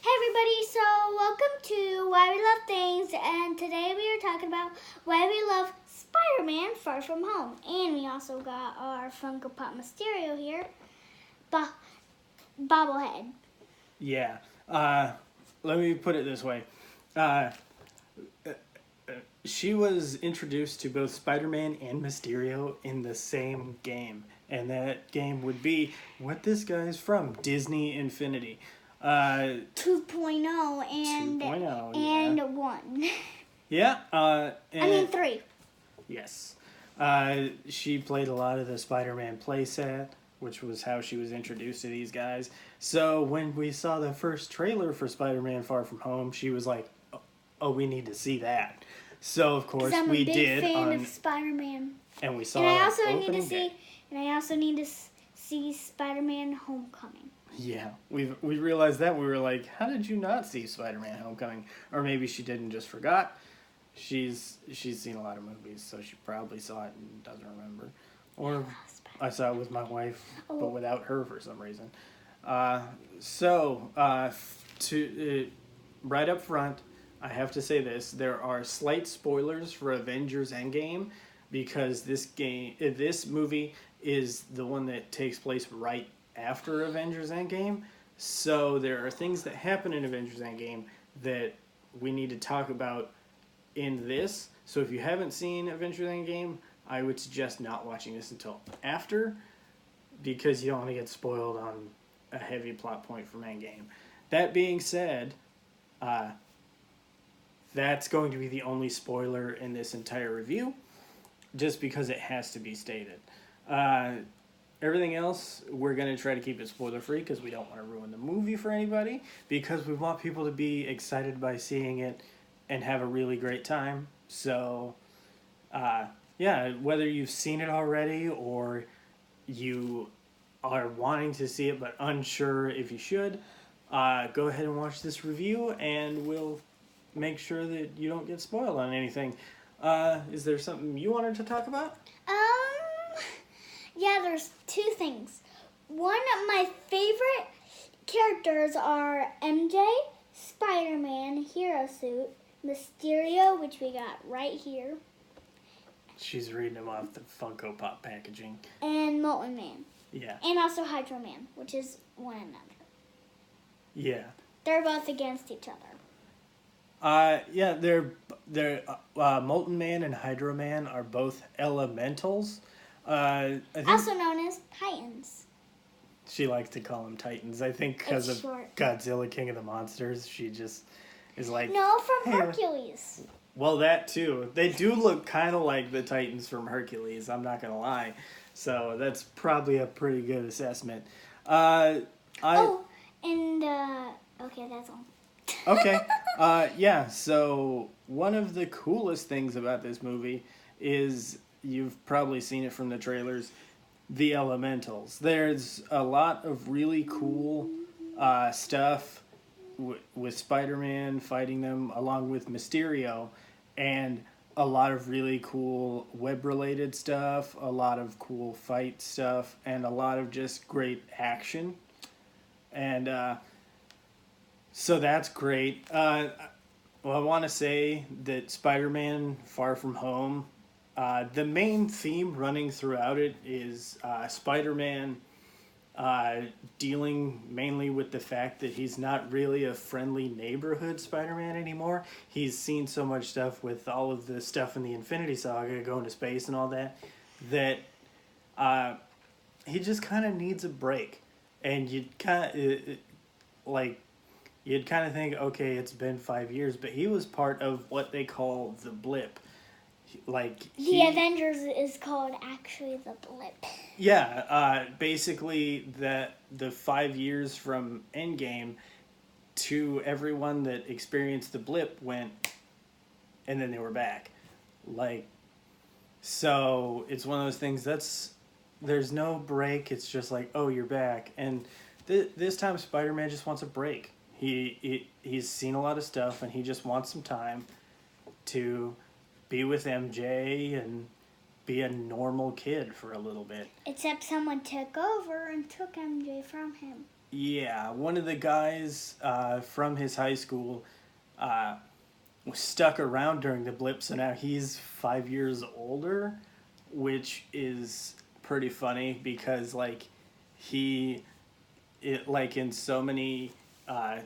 Hey everybody, so welcome to Why We Love Things, and today we are talking about why we love Spider-Man Far From Home. And we also got our Funko Pop Mysterio here, bobblehead. Yeah. Let me put it this way. Uh, she was introduced to both Spider-Man and Mysterio in the same game. And that game would be what this guy's from, Disney Infinity. 2.0 and 2.0, and 1. Yeah. I mean 3. Yes. She played a lot of the Spider-Man playset, which was how she was introduced to these guys. So when we saw the first trailer for Spider-Man Far From Home, she was like, "Oh, we need to see that." So of course I'm a we big did, fan of Spider-Man. and we saw. And I that also need to opening see. day. And I also need to see Spider-Man Homecoming. Yeah, we realized that we were like, "How did you not see Spider-Man Homecoming?" Or maybe she didn't, just forgot. She's seen a lot of movies, so she probably saw it and doesn't remember. Or I saw it with my wife, but without her for some reason. Right up front, I have to say this: there are slight spoilers for Avengers Endgame because this movie is the one that takes place right after Avengers Endgame. So there are things that happen in Avengers Endgame that we need to talk about in this. So if you haven't seen Avengers Endgame, I would suggest not watching this until after, because you don't want to get spoiled on a heavy plot point from Endgame. That being said, that's going to be the only spoiler in this entire review, just because it has to be stated. Everything else, we're going to try to keep it spoiler free because we don't want to ruin the movie for anybody, because we want people to be excited by seeing it and have a really great time. So, yeah, whether you've seen it already or you are wanting to see it but unsure if you should, go ahead and watch this review and we'll make sure that you don't get spoiled on anything. Is there something you wanted to talk about? Yeah, there's 2 things. One of my favorite characters are MJ, Spider-Man, Hero Suit, Mysterio, which we got right here, She's reading them off the Funko Pop packaging. and Molten Man. Yeah. And also Hydro Man, which is one another. Yeah. They're both against each other. Yeah, they're Molten Man and Hydro Man are both elementals. I think Also known as Titans. she likes to call them Titans. I think because It's of short. Godzilla King of the Monsters, she just is like. No, from Hey, Hercules. Well, that too. They do look kind of like the Titans from Hercules. I'm not gonna lie. So that's probably a pretty good assessment. Okay, That's all. yeah. So one of the coolest things about this movie is you've probably seen it from the trailers. The elementals. There's a lot of really cool stuff with Spider-Man fighting them along with Mysterio, and a lot of really cool web-related stuff, a lot of cool fight stuff, and a lot of just great action. And so that's great. Well, I want to say that Spider-Man Far From Home, the main theme running throughout it is Spider-Man dealing mainly with the fact that he's not really a friendly neighborhood Spider-Man anymore. He's seen so much stuff with all of the stuff in the Infinity Saga, going to space and all that, that he just kind of needs a break. And you'd kind of think, okay, it's been 5 years, but he was part of what they call the blip. The Avengers is called actually the Blip. Yeah, basically the 5 years from Endgame to everyone that experienced the blip went, and then they were back. So it's one of those things there's no break. It's just like, oh, you're back. And this time Spider-Man just wants a break. He's seen a lot of stuff, and he just wants some time to be with MJ and be a normal kid for a little bit. Except someone took over and took MJ from him. Yeah, one of the guys from his high school was stuck around during the blip, so now he's 5 years older, which is pretty funny because like he like in so many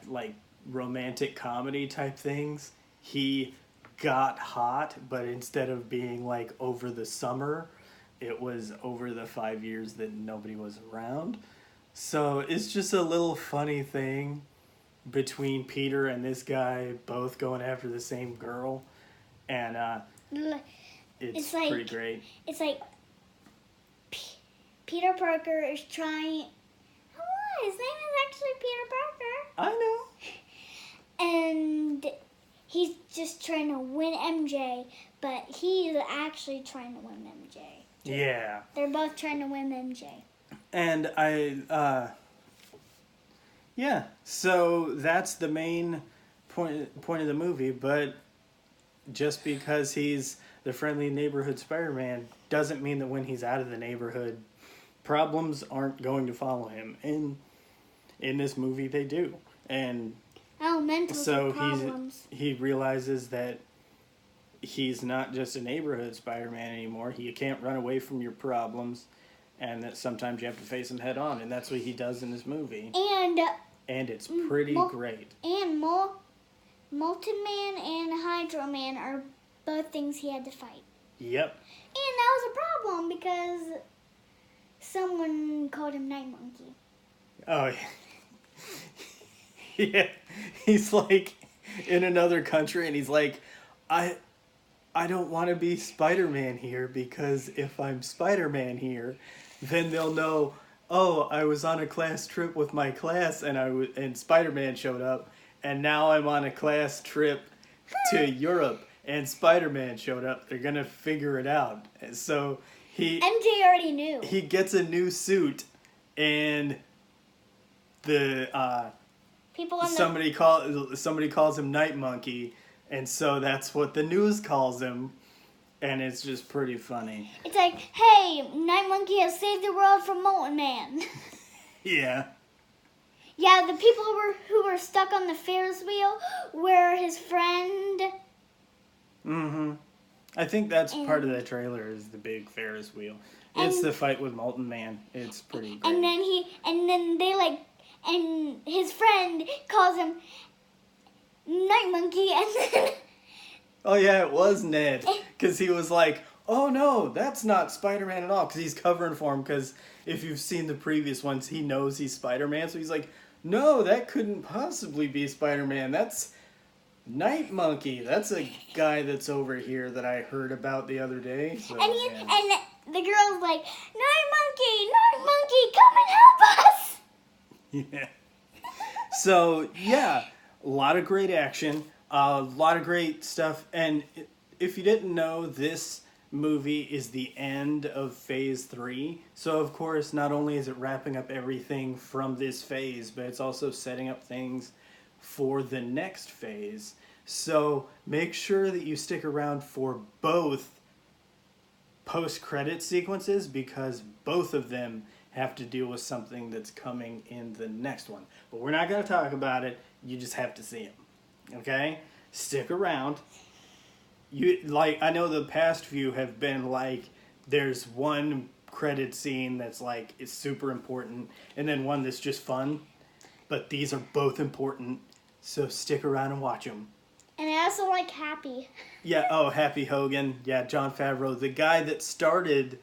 like romantic comedy type things, he got hot, but instead of being like over the summer, it was over the 5 years that nobody was around. So it's just a little funny thing between Peter and this guy both going after the same girl, and it's like pretty great. It's like Peter Parker is trying. Oh, his name is actually Peter Parker. I know. And he's just trying to win MJ, but he's actually trying to win MJ. Yeah. They're both trying to win MJ. And yeah, so that's the main point of the movie, but just because he's the friendly neighborhood Spider-Man doesn't mean that when he's out of the neighborhood, problems aren't going to follow him. And in this movie, they do. And Elemental so problems. he realizes that he's not just a neighborhood Spider-Man anymore. He can't run away from your problems, and that sometimes you have to face them head on, and that's what he does in this movie. And it's pretty great. And Molten Man and Hydro Man are both things he had to fight. Yep. And that was a problem because someone called him Night Monkey. Oh, yeah. Yeah. He's like in another country, and he's like, I don't want to be Spider-Man here, because if I'm Spider-Man here, then they'll know, oh, I was on a class trip with my class, and Spider-Man showed up, and now I'm on a class trip to Europe, and Spider-Man showed up. They're gonna figure it out. So MJ already knew. He gets a new suit, and the somebody calls him Night Monkey, and so that's what the news calls him, and it's just pretty funny. It's like, hey, Night Monkey has saved the world from Molten Man. Yeah. Yeah, the people who were stuck on the Ferris wheel were his friend. Mm-hmm. I think that's part of the trailer, is the big Ferris wheel. It's the fight with Molten Man. It's pretty great. And his friend calls him Night Monkey, and then... Oh yeah, it was Ned, because he was like, oh no, that's not Spider-Man at all, because he's covering for him, because if you've seen the previous ones, he knows he's Spider-Man, so he's like, no, that couldn't possibly be Spider-Man, that's Night Monkey, that's a guy that's over here that I heard about the other day. So, and the girl's like, Night Monkey, come and help us! Yeah. So, yeah, a lot of great action, a lot of great stuff, and if you didn't know, this movie is the end of Phase 3, so of course, not only is it wrapping up everything from this phase, but it's also setting up things for the next phase, so make sure that you stick around for both post-credit sequences, because both of them have to deal with something that's coming in the next one. But we're not going to talk about it. You just have to see them. Okay? Stick around. I know the past few have been like, there's one credit scene that's like, it's super important, and then one that's just fun. But these are both important, so stick around and watch them. And I also like Happy. Yeah, Happy Hogan. Yeah, Jon Favreau, the guy that started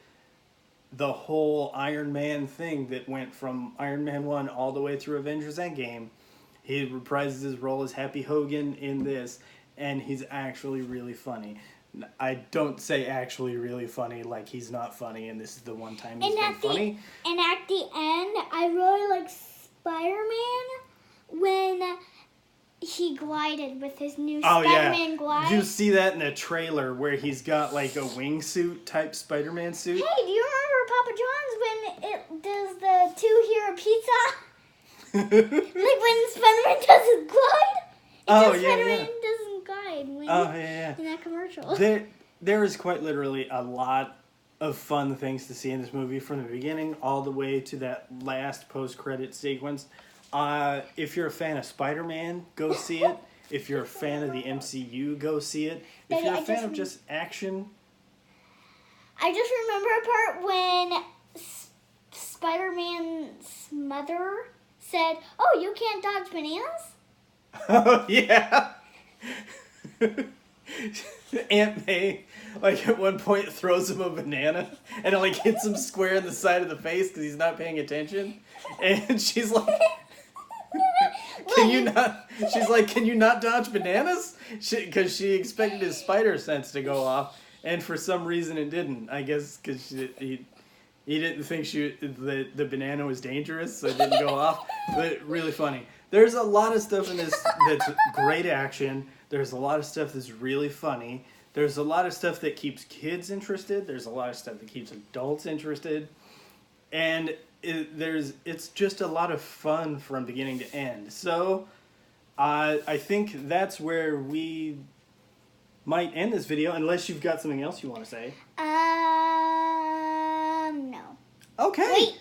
the whole Iron Man thing that went from Iron Man 1 all the way through Avengers Endgame. He reprises his role as Happy Hogan in this, and he's actually really funny. I don't say actually really funny like he's not funny, and this is the one time he's been funny. And at the end, I really like Spider-Man when he glided with his new Spider-Man glide. You see that in a trailer where he's got like a wingsuit type Spider-Man suit. Hey, do you remember Papa John's when it does the 2-hero pizza? Like when Spider-Man doesn't glide? Spider-Man doesn't glide in that commercial. There is quite literally a lot of fun things to see in this movie, from the beginning all the way to that last post-credit sequence. If you're a fan of Spider-Man, go see it. If you're a fan of the MCU, go see it. If Daddy, you're a I fan just of just action, I just remember a part when Spider-Man's mother said, "Oh, you can't dodge bananas?" oh yeah. Aunt May, like at one point, throws him a banana and it like hits him square in the side of the face because he's not paying attention, and she's like, "Can you not?" She's like, "Can you not dodge bananas?" Because she expected his spider sense to go off, and for some reason it didn't. I guess because he didn't think the banana was dangerous, so it didn't go off. But really funny. There's a lot of stuff in this that's great action. There's a lot of stuff that's really funny. There's a lot of stuff that keeps kids interested. There's a lot of stuff that keeps adults interested. And it's just a lot of fun from beginning to end. So I think that's where we might end this video, unless you've got something else you want to say. No. Okay. Wait.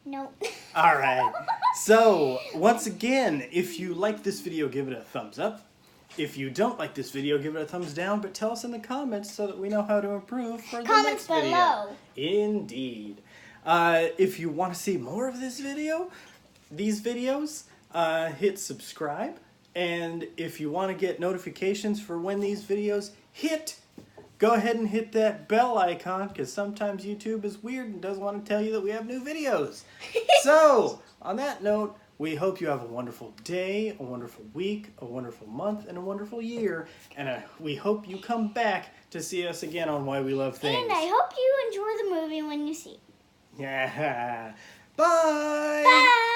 No. All right. So, once again, if you like this video, give it a thumbs up. If you don't like this video, give it a thumbs down, but tell us in the comments so that we know how to improve for the Comments next video. below. Indeed. If you want to see more of these videos, hit subscribe. And if you want to get notifications for when these videos hit, go ahead and hit that bell icon, because sometimes YouTube is weird and doesn't want to tell you that we have new videos. So, on that note, we hope you have a wonderful day, a wonderful week, a wonderful month, and a wonderful year. And we hope you come back to see us again on Why We Love Things. And I hope you enjoy the movie when you see it. Yeah. Bye! Bye!